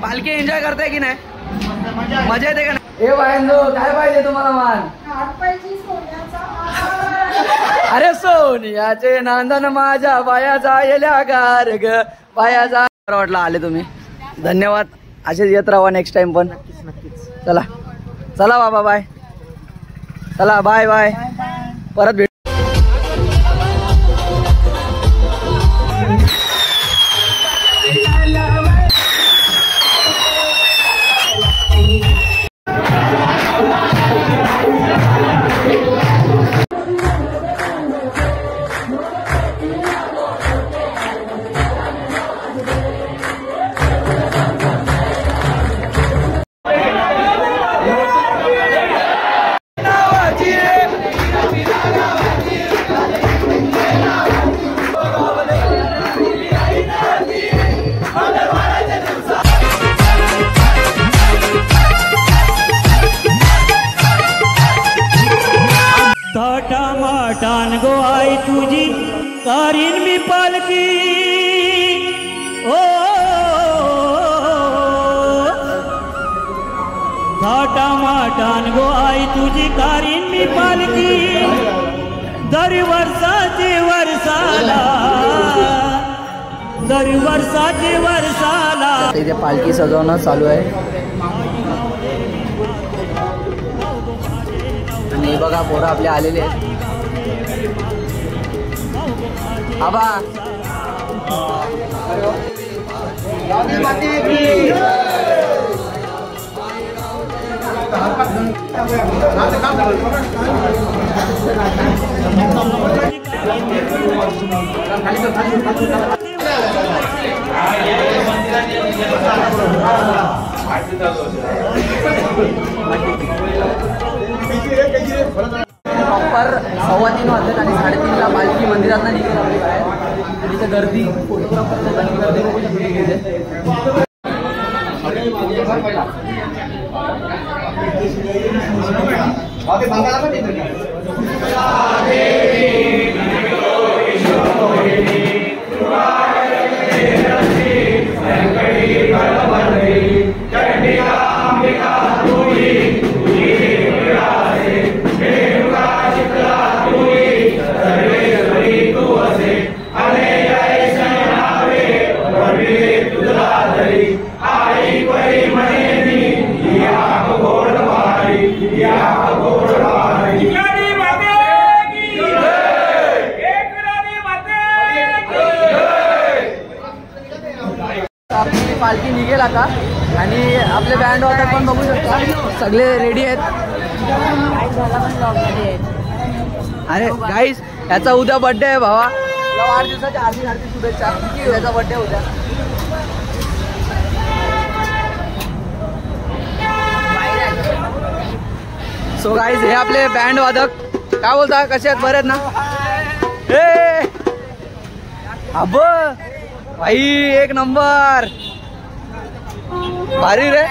पालखी एन्जॉय करताय की नाही? मजा येते का नाही? ए बायंनो काय पाहिजे तुम्हाला मान? अरे सोनियाचे नांदन माझ्या बायाचा येल्या गार ग बायाचा. वाटलं आले तुम्ही, धन्यवाद. असेच येत राहा नेक्स्ट टाइम पण. नक्कीच. चला चला बाबा, बाय. चला बाय बाय, परत भेट. टान गो आई तुझी कारीन मी पालकी ओ थाटा माटान गो आई तुझी कारीन मी पालकी दर वर्षाची वर्षाला दर वर्षाची वर्षाला. इथे पालखी सजवणं चालू आहे आणि बघा पोरं आपले आलेले आहेत. आबा प्रॉपर 3:15 वाजलेत आणि 3:30ला पालखी मंदिरात निघेल आपली बाहेर. आणि इथे गर्दी, फोटोग्राफर गर्दी बघू शकते. आपली पालखी निघेल आता आणि आपले बँड वादक पण बघू शकता सगळे रेडी आहेत. अरे गाईस, याचा उद्या बर्थडे आहे भावा. 8 दिवसाच्या हार्दिक शुभेच्छा. याचा बर्थडे उद्या. सो गाईज, हे आपले बँड वादक. काय बोलता, कसे आहेत? बरे आहेत ना? हे अब भाई एक नंबर, भारी रे.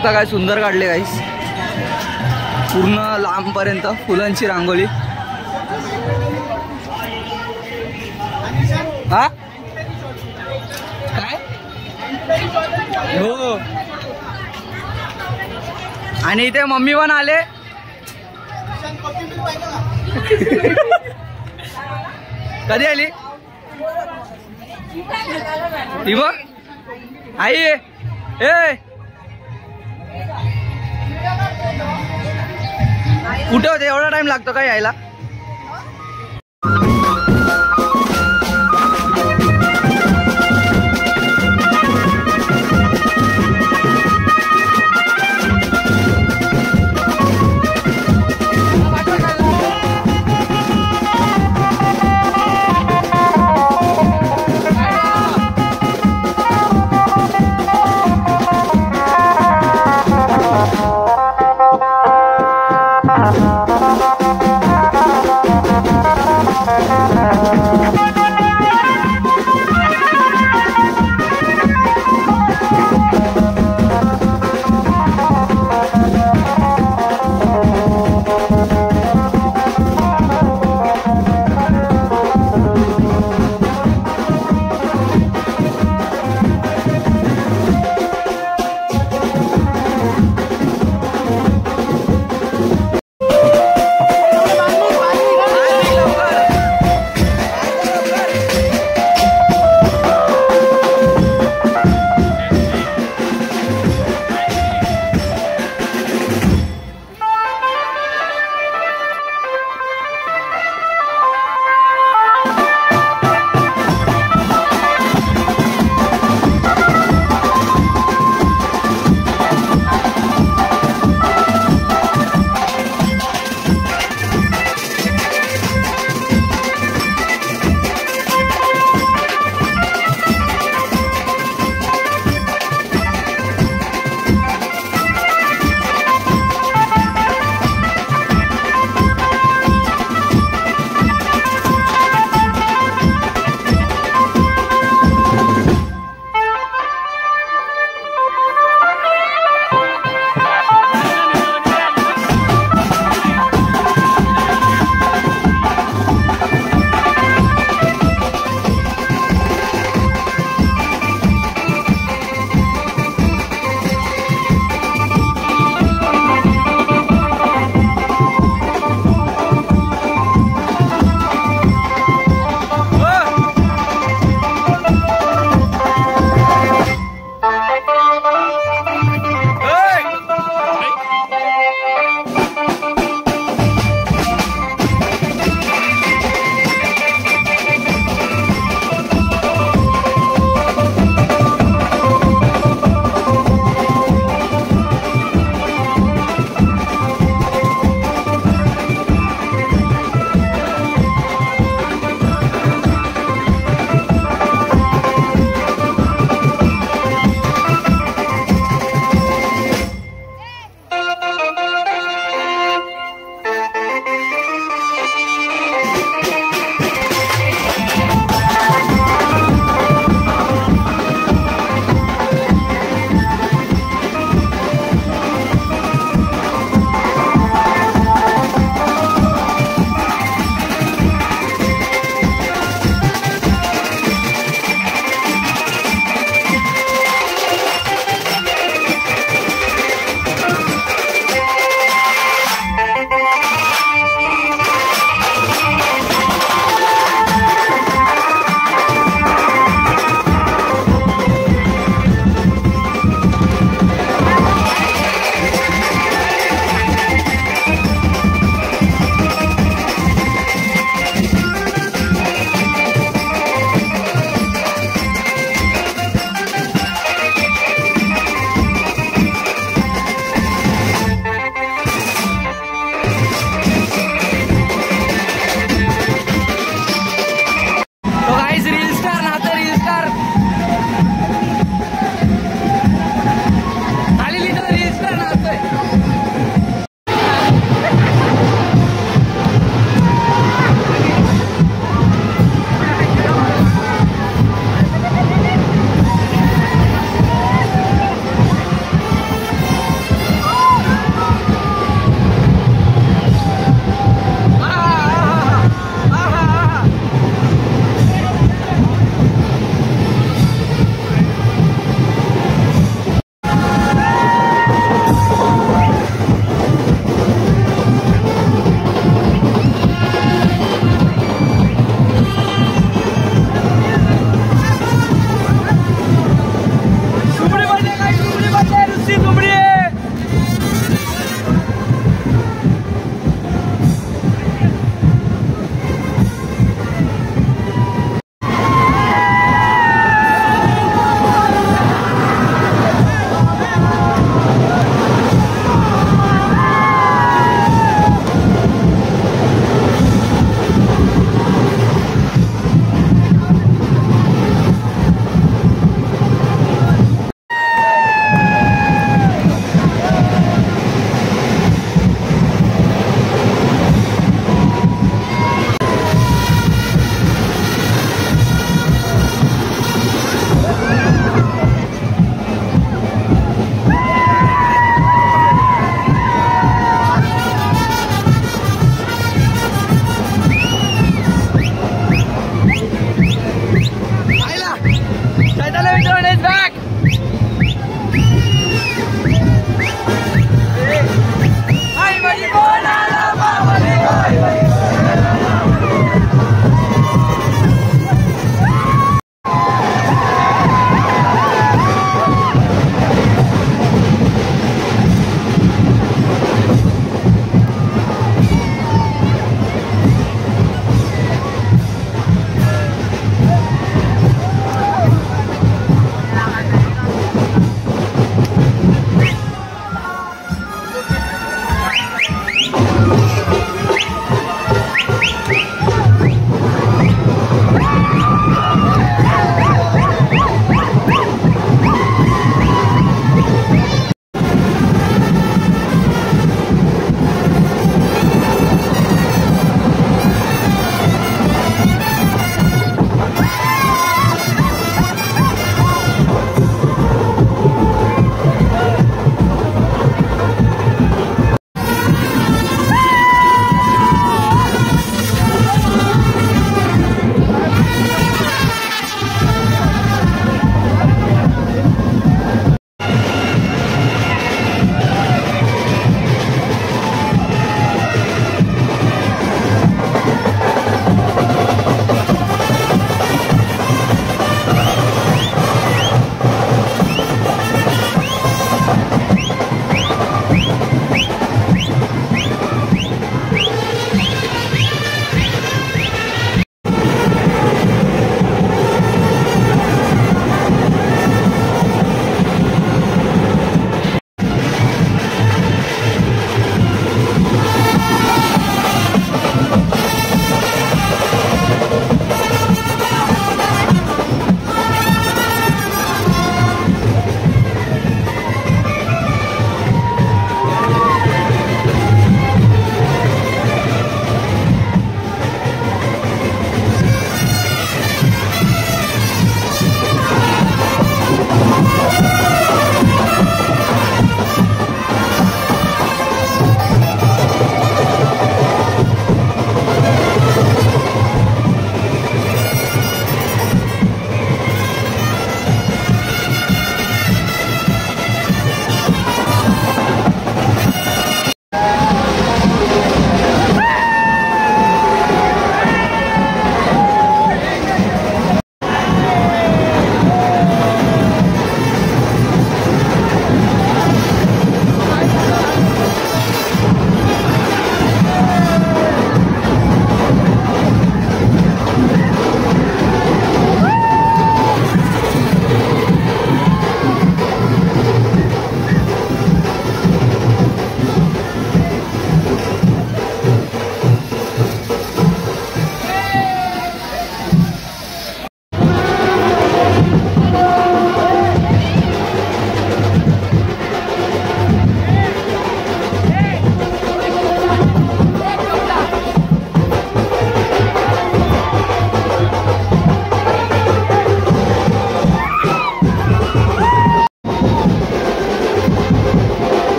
शकता काय सुंदर काढले गाईस, पूर्ण लांब पर्यंत फुलांची रांगोळी। हा काय हो, आणि इथे मम्मी पण आले। कधी आली ती बघ आई ए कुठे होते, एवढा टाइम लागतो का यायला?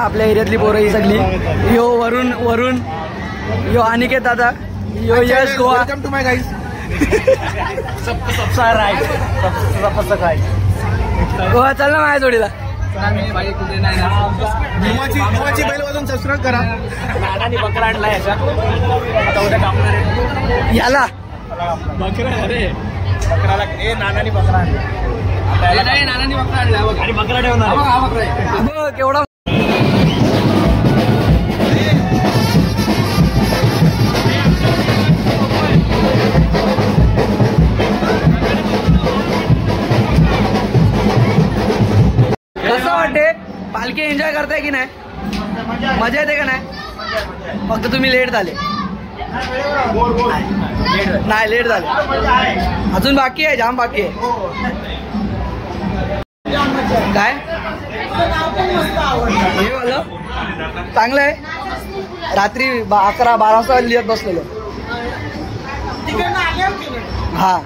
आपल्या एरियातली पोरं ही सगळी. यो वरुण वरुण, यो अनिकेत दादा, yo Yash Goa. Welcome to my guys. Goa चल ना माझ्या जोडीला. भुवाची बैल वाजून सबस्क्राईब करा. नानानी बकरा आणला याचा, आता उद्या कापणार आहे. याला बकरा अरे बकराला ए नानानी बकरा आणला. नाही नानानी बकरा आणला आणि बकरा ठेवणार. हा बकरा आहे बघ केवढा. कसं वाटते पालखी एन्जॉय करताय की नाही? मजा येते का नाही? फक्त तुम्ही लेट झाले. नाही लेट झाले, अजून बाकी आहे, जाम बाकी आहे. काय हे वालं चांगलं आहे. रात्री 11-12 वाजता लिहित बसलेलो. हा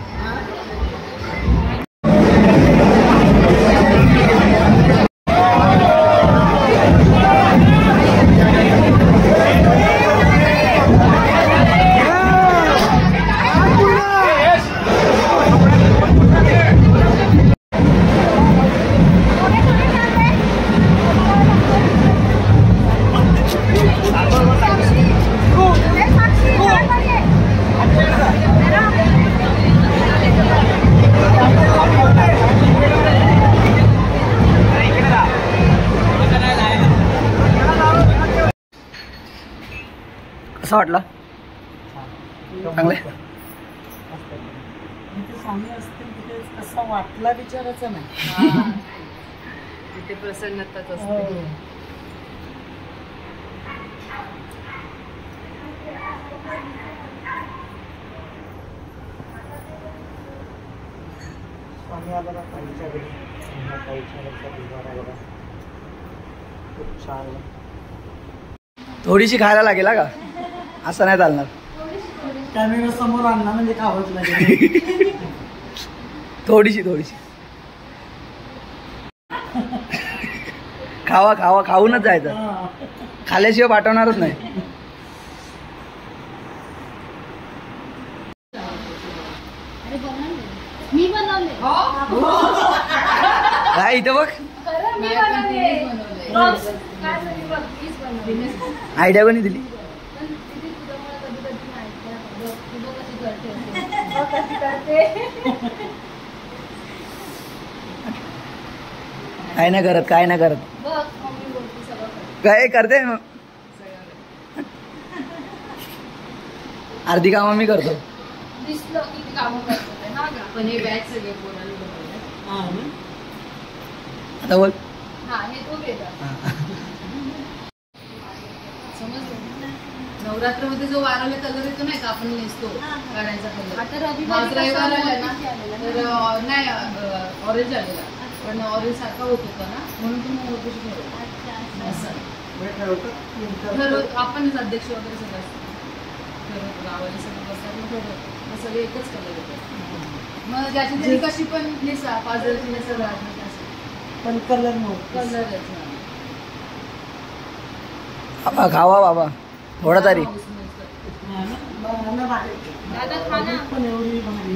कसा वाटला? चांगलं कसा वाटला विचारायचं नाही. तिथे प्रसन्नताच असते. स्वामी आला ताईच्या घरी, ताईच्या घरचा दिवारा बघा खूप छान. थोडीशी खायला लागेल का? असं नाही चालणार. कॅमेरा समोर आणला म्हणजे खावंच लागेल. थोडीशी खावा खावा खाऊनच जायचं. खाल्ल्याशिवाय पाठवणारच नाही. मी बनवले. काय इथं बघ, आयडिया कोणी दिली? काय नाही करत, काय नाही करत, काय करते मग. अर्धी कामं मी करतो. दिसलं की कामं करतो ना ग. पण हे बॅच सगळे पोरांनी बनवले. आता बोल. हा हे तो घेतात. समजलं? नवरात्रमध्ये जो वाराला कलर येतो नाही का आपण नेसतो गाड्यांचा कलर. आता रविवार आला ना तर नाही ऑरेंज आलेला, पण ऑरेंज सारखा होत होता ना म्हणून तुम्ही मोठीशी ठरवलं. असं ठरवत आपणच अध्यक्ष वगैरे सगळं ठरवतो. गावाला सगळं बसतात मग ठरवतो. मग सगळे एकच कलर येतात. मग ज्याची तरी कशी पण नेसा, पाजरची नेसा राहत पण कलर नव्हतं. कलरच ना. बाबा खावा बाबा थोडा तरी. दादा खा ना. पण एवढी भारी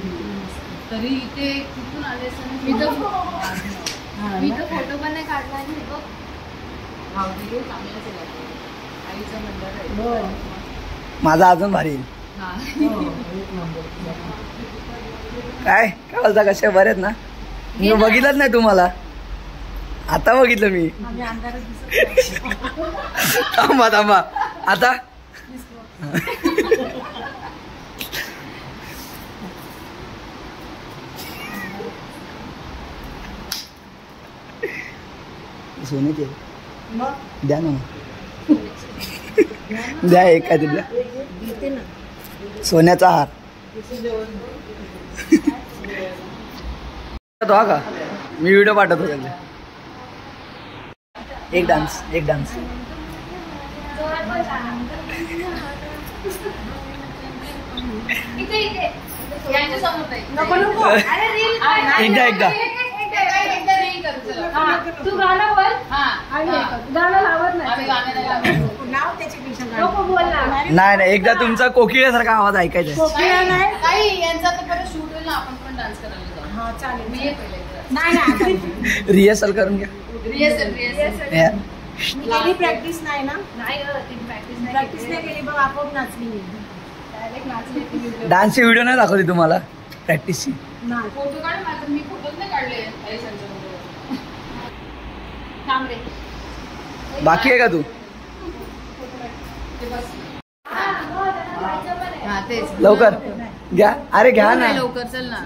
तरी इथे कुठून आले असं मी तर फोटो पण नाही काढला. आणि बघ भावडी चांगलाच आहे. आईचा मंडळ आहे. माझा अजून भारी येईल. काय काय बोलता? कशा बरे आहेत ना? मी बघितलंच नाही तुम्हाला, आता बघितलं मी. थांबा थांबा आता. सोन्याची द्या ना, द्या एक काय द्या. सोन्याचा हार तो हा का? मी व्हिडिओ पाठवतो त्याचे. एक डान्स यांच्या समोर नाही. एकदा एकदा रील करतो. तू गाणं बोल गाणं लावत आम्ही गाणं नाही लावत. नको बोलणार नाही एकदा तुमचा कोकिळ्यासारखा आवाज ऐकायचा आहे. काही यांचा तर परत शूट होईल ना, आपण पण डान्स करायला जाऊ. मी ये पहिले. रिहर्सल करून घ्या. रिहर्सल या. प्रॅक्टिस नाही ना नाही ग, ती प्रॅक्टिस प्रॅक्टिस नाही केली बघ आपोआप नाचली डायरेक्ट नाचली ती video. डान्सची व्हिडिओ नाही दाखवली तुम्हाला प्रॅक्टिसची. फोटो काढ माझं, मी फोटोच नाही काढले काही संजय. थांब रे. बाकी आहे का तू? ते बस. हा तेच लवकर घ्या. अरे घ्या ना. लवकर चल ना.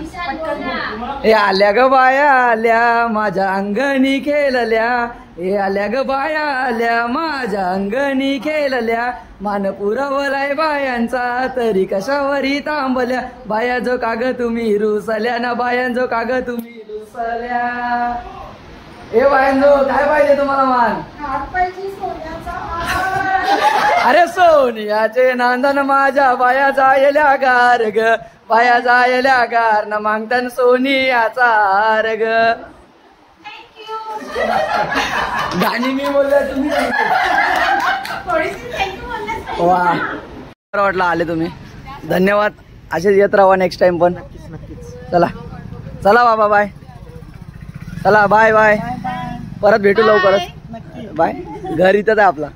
हे आल्या ग बाया आल्या माझ्या अंगणी खेळल्या. हे आल्या ग बाया आल्या माझ्या अंगणी खेळल्या. मान पुरवलाय बायांचा तरी कशावरी थांबल्या. बाया जो काग तुम्ही रुसल्या ना, बायांजो काग तुम्ही रुसल्या. ए बायांजो काय पाहिजे तुम्हाला मान? अरे सोनियाचे नांदन माझ्या बाया जायल्या गार ग. बाया जायल्या गार न मागतन सोनियाचा हार ग. गाणी मी बोलले तुम्ही वा बरं वाटलं आले तुम्ही. धन्यवाद. असेच येत राहा नेक्स्ट टाइम पण. चला चला बाबा बाय. चला बाय बाय. परत भेटू लवकरच. बाय. घर इथंच आहे आपला.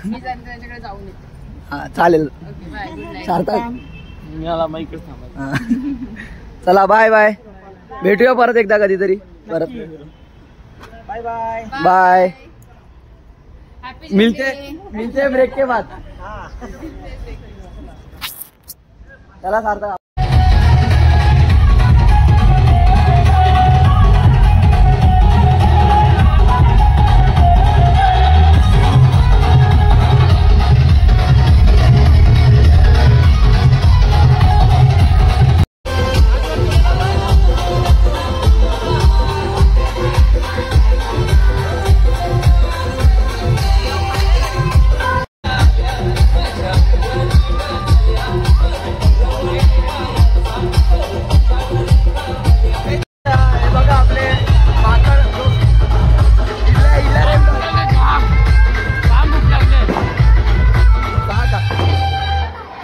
मी त्यांच्याकडे जाऊन येते. हा चालेल. Okay bye. Good night. Sarthak मला माईकच थांबा. हा. चला बाय बाय. भेटूया परत एकदा कधीतरी. परत बाय बाय. बाय. हॅपी मिलते ब्रेक के बाद. चला सार्थक.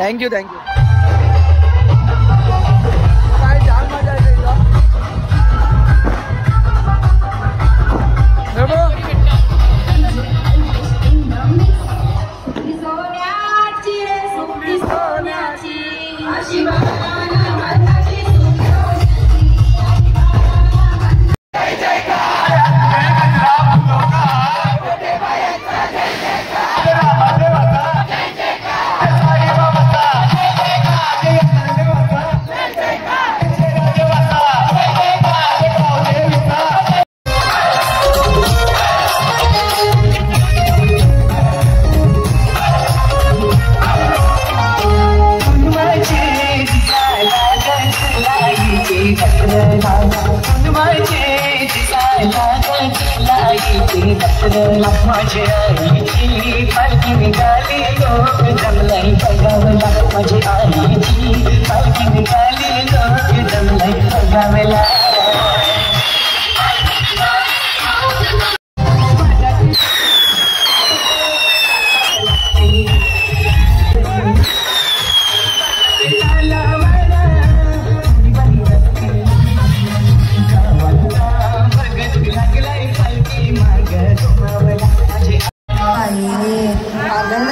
Thank you thank you. काय छान मजा येते इथं. हे बघ. माझी आईची पालखी निघाली लोक जमलाई बघावला. माझी आईची पालखी निघाली लोक जमलाई बघावला. मागं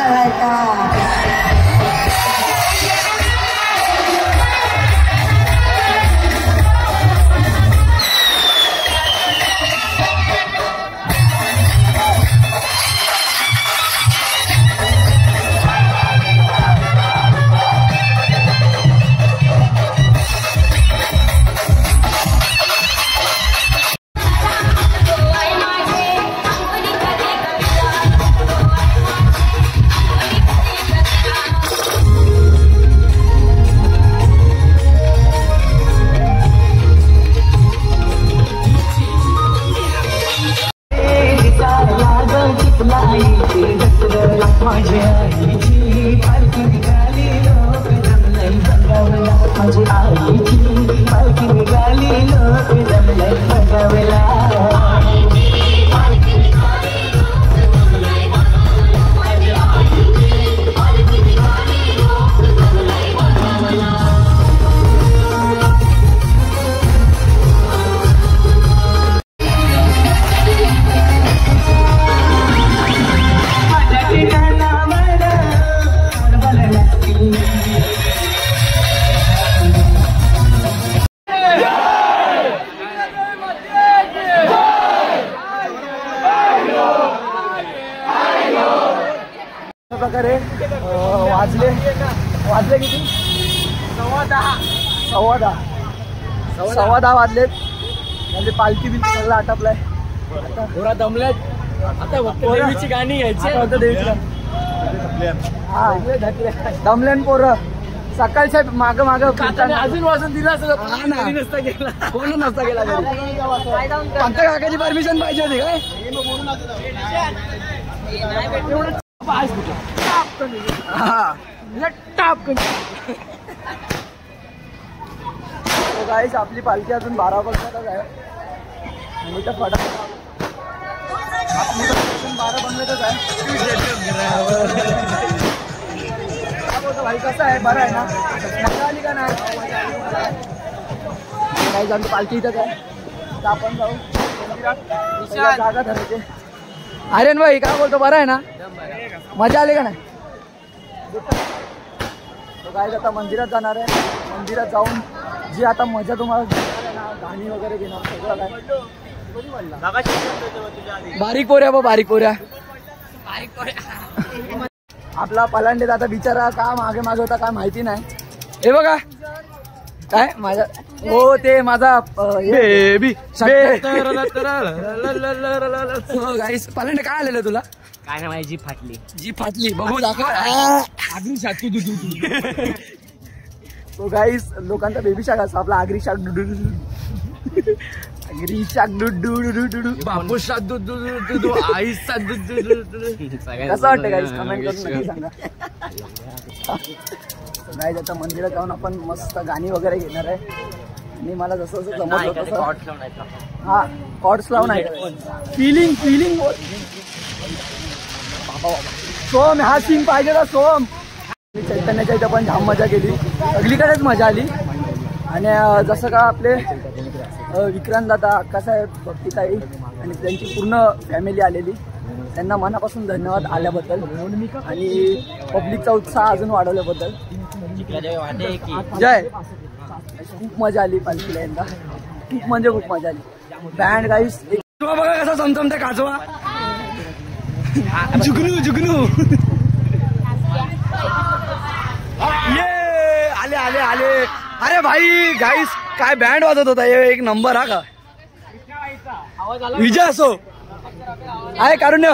वाजले किती? 10:15 वाजलेत. म्हणजे पालखी बिलकी सगळं आटपलाय. थोडा दमल्यात आता फक्त देवीची गाणी घ्यायची. हा दमल्यान पोरं सकाळच्या माग अजून वाजून दिला असं नसता गेला. कोण नसता गेला फक्त काकाची परमिशन पाहिजे होती काय. गाईस आपली पालखी अजून 12 वाजताच आहे आणि त्या फटाफट आपली 12 बंगल्यातच आहे. भाई कसं आहे बरं आहे ना. मजा आली का नाही. काही आमची पालखी इथंच आहे. तर आपण जाऊ जागा ठरवते. आर्यन भाई काय बोलतो बरं आहे ना. मजा आली का नाही. काय आता मंदिरात जाणार आहे. मंदिरात जाऊन जी आता मजा तुम्हाला गाणी वगैरे घेणार सगळं काय. बारीक पोऱ्या बारीक पोऱ्या. आपला पलांडे आता बिचारा का मागे होता काय माहिती नाही. हे बघा काय माझा हो ते माझा बेबी गाईस पलांडे काय आलेलं तुला. काय नाही माझी जी फाटली बघू दाखव. तो गाईस लोकांचा बेबी शाक असतो. आपला आगरी शाक बापू शाक आई कसं वाटतं गाईस कमेंट करून नक्की सांगा. गाईस आता मंदिरात जाऊन आपण मस्त गाणी वगैरे घेणार आहे. आणि मला जसं जसं जमत तसं हा कॉर्ड्स लावून आहे. फिलिंग सोम हा सीन पाहिजे ना सोम. चैतन्याच्या इथं पण जाम मजा केली. सगळीकडेच मजा आली. आणि जसं का आपले विक्रांत दादा अक्कासाहेब भक्तीताई आणि त्यांची पूर्ण फॅमिली आलेली. त्यांना मनापासून धन्यवाद आल्याबद्दल आणि पब्लिकचा उत्साह अजून वाढवल्याबद्दल. जय. खूप मजा आली पालखीला यंदा. खूप म्हणजे खूप मजा आली. बँड गाईस बघा कसा चमचमते काजवा. जुगनू ये आले. अरे भाई गाईस काय बँड वाजत होता. एक नंबर हा का. विजय असो आहे कारुण्य.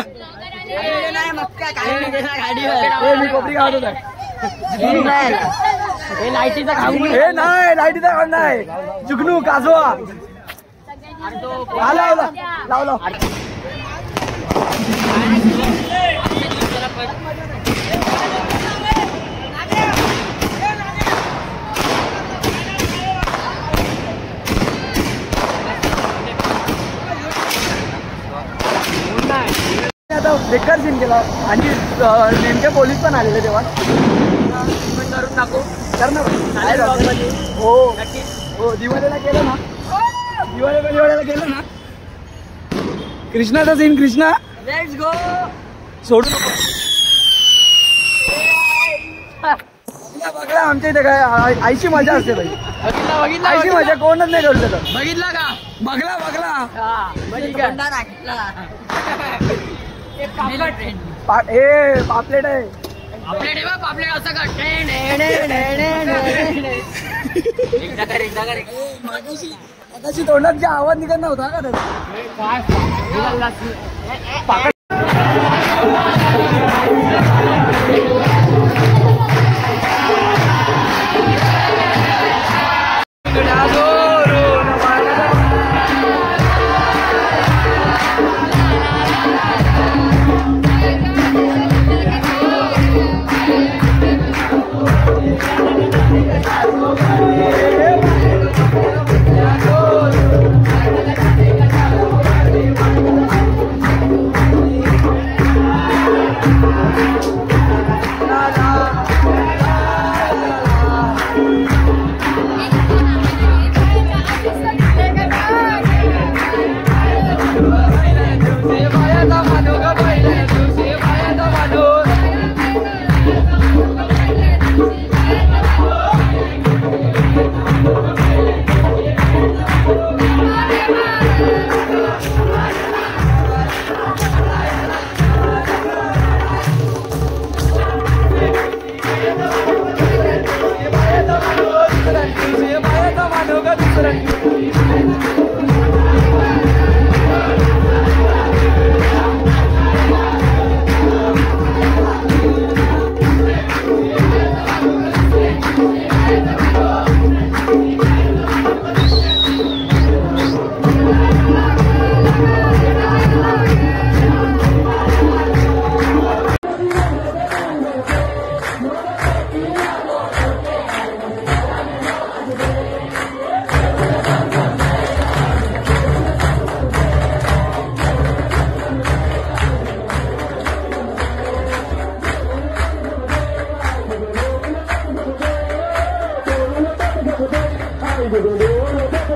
मी कोपरी गावात होता. लाईटीचा काम नाही. जुगनू काजवा लाव. आता बेकार सीन केला. आणि नेमके पोलीस पण आलेले तेव्हा. करून टाकू कर ना. हो दिवाळीला केलं ना. दिवाळीला केलं ना. कृष्णाचा सीन कृष्णा लेट्स गो सोडू नको. बघला आमच्या इथे काय आईची मजा असते भाई. आईची मजा कोणच नाही करू शकत. बघितला का. बघला पापलेट आहे. पापलेट असं का. आताची तोंडात जे आवाज निघत नव्हता का हा